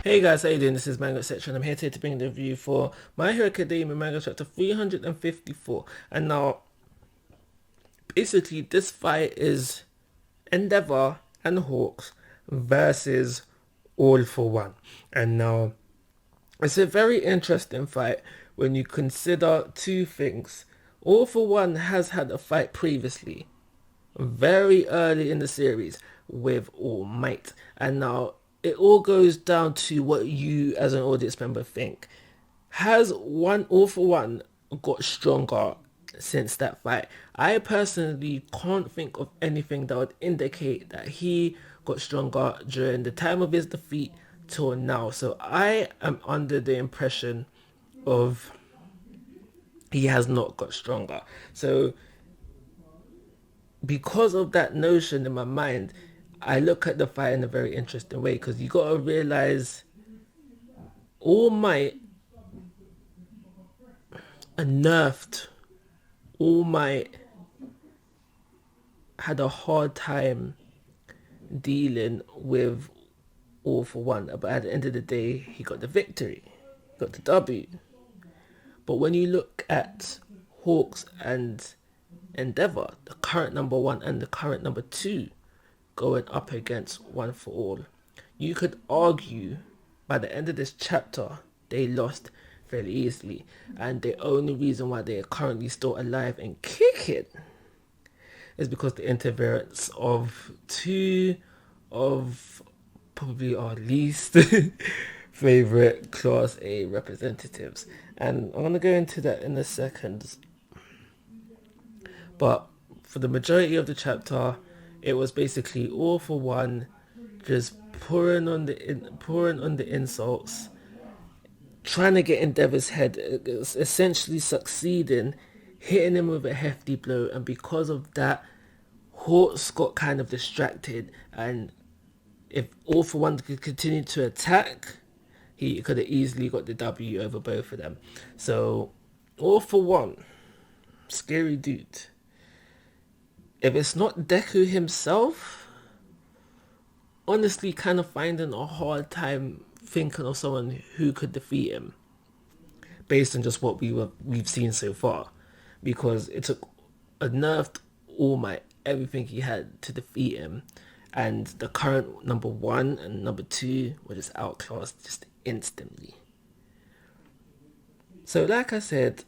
Hey guys, how you doing? This is Manga Section. I'm here today to bring the review for My Hero Academia Manga Chapter 354. And now, basically, this fight is Endeavor and Hawks versus All for One. And now, it's a very interesting fight when you consider two things. All for One has had a fight previously, very early in the series, with All Might. And now it all goes down to what you as an audience member think. Has one All for One got stronger since that fight? I personally can't think of anything that would indicate that he got stronger during the time of his defeat till now. So I am under the impression of he has not got stronger. So because of that notion in my mind, I look at the fight in a very interesting way, because you got to realize All Might nerfed. All Might had a hard time dealing with All for One, but at the end of the day, he got the victory, got the W. But when you look at Hawks and Endeavor, the current number one and the current number two, going up against One for All, you could argue by the end of this chapter they lost fairly easily, and the only reason why they are currently still alive and kicking is because the interference of two of probably our least favorite Class A representatives, and I'm gonna go into that in a second. But for the majority of the chapter, it was basically All for One just pouring on the insults, trying to get Endeavor's head, essentially succeeding, hitting him with a hefty blow, and because of that, Hawks got kind of distracted, and if All for One could continue to attack, he could have easily got the W over both of them. So, All for One, scary dude. If it's not Deku himself, honestly kind of finding a hard time thinking of someone who could defeat him based on just what we've seen so far, because it took a nerfed All Might everything he had to defeat him, and the current number one and number two were just outclassed just instantly. So like I said,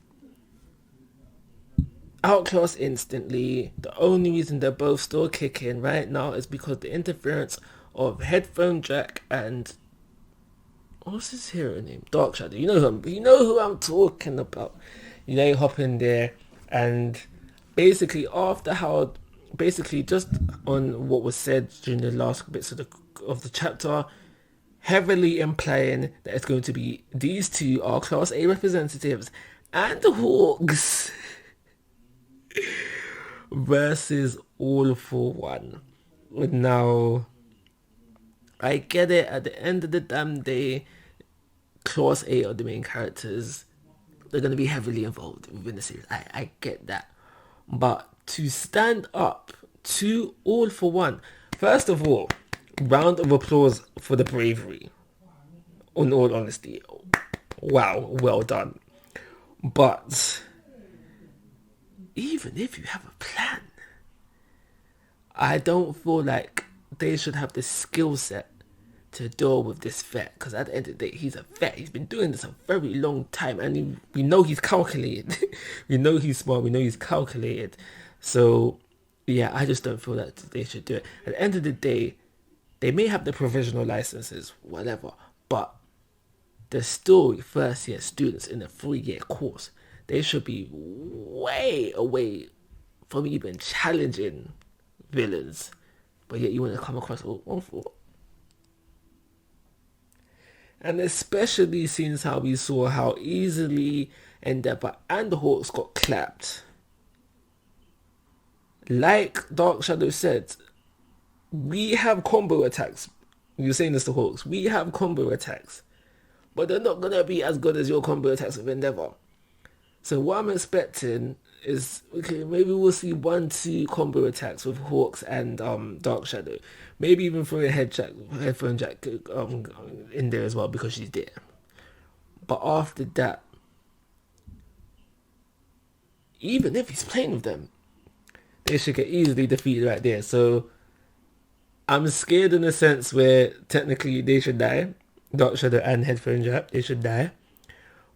outclassed instantly. The only reason they're both still kicking right now is because the interference of Headphone Jack and what's his hero name? Dark Shadow. You know who I'm talking about. You hop in there, and basically after how basically just on what was said during the last bits of the chapter, heavily implying that it's going to be these two are Class A representatives and the Hawks versus All for One. Now, I get it, at the end of the damn day, Class A are the main characters. They're going to be heavily involved within the series. I get that. But to stand up to All for One, first of all, round of applause for the bravery. In all honesty, wow, well done. But even if you have a plan, I don't feel like they should have the skill set to deal with this vet, because at the end of the day, he's a vet. He's been doing this a very long time, and we know he's calculated. We know he's smart. We know he's calculated. So, yeah, I just don't feel that they should do it. At the end of the day, they may have the provisional licenses, whatever, but they're still first-year students in a 3-year course. They should be way away from even challenging villains, but yet you want to come across all for. And especially since how we saw how easily Endeavor and the Hawks got clapped. Like Dark Shadow said, we have combo attacks. You're saying this to Hawks. We have combo attacks, but they're not going to be as good as your combo attacks with Endeavor. So what I'm expecting is, okay, maybe we'll see 1-2 combo attacks with Hawks and Dark Shadow. Maybe even throw a headphone jack in there as well because she's there. But after that, even if he's playing with them, they should get easily defeated right there. So I'm scared in a sense where technically they should die. Dark Shadow and Headphone Jack, they should die.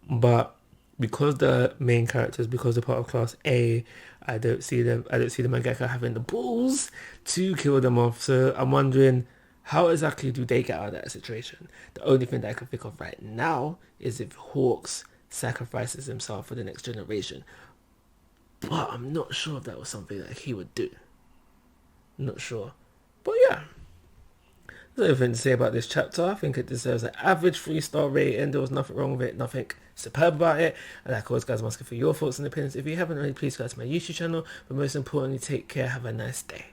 But because the main characters, because they're part of class A, I don't see the mangaka having the balls to kill them off. So I'm wondering, how exactly do they get out of that situation? The only thing that I can think of right now is if Hawks sacrifices himself for the next generation. But I'm not sure if that was something that he would do. Not sure. But yeah. There's everything to say about this chapter. I think it deserves an average 3-star rating. There was nothing wrong with it, nothing superb about it. And like always, guys, I'm asking for your thoughts and opinions. If you haven't already, please go to my YouTube channel. But most importantly, take care. Have a nice day.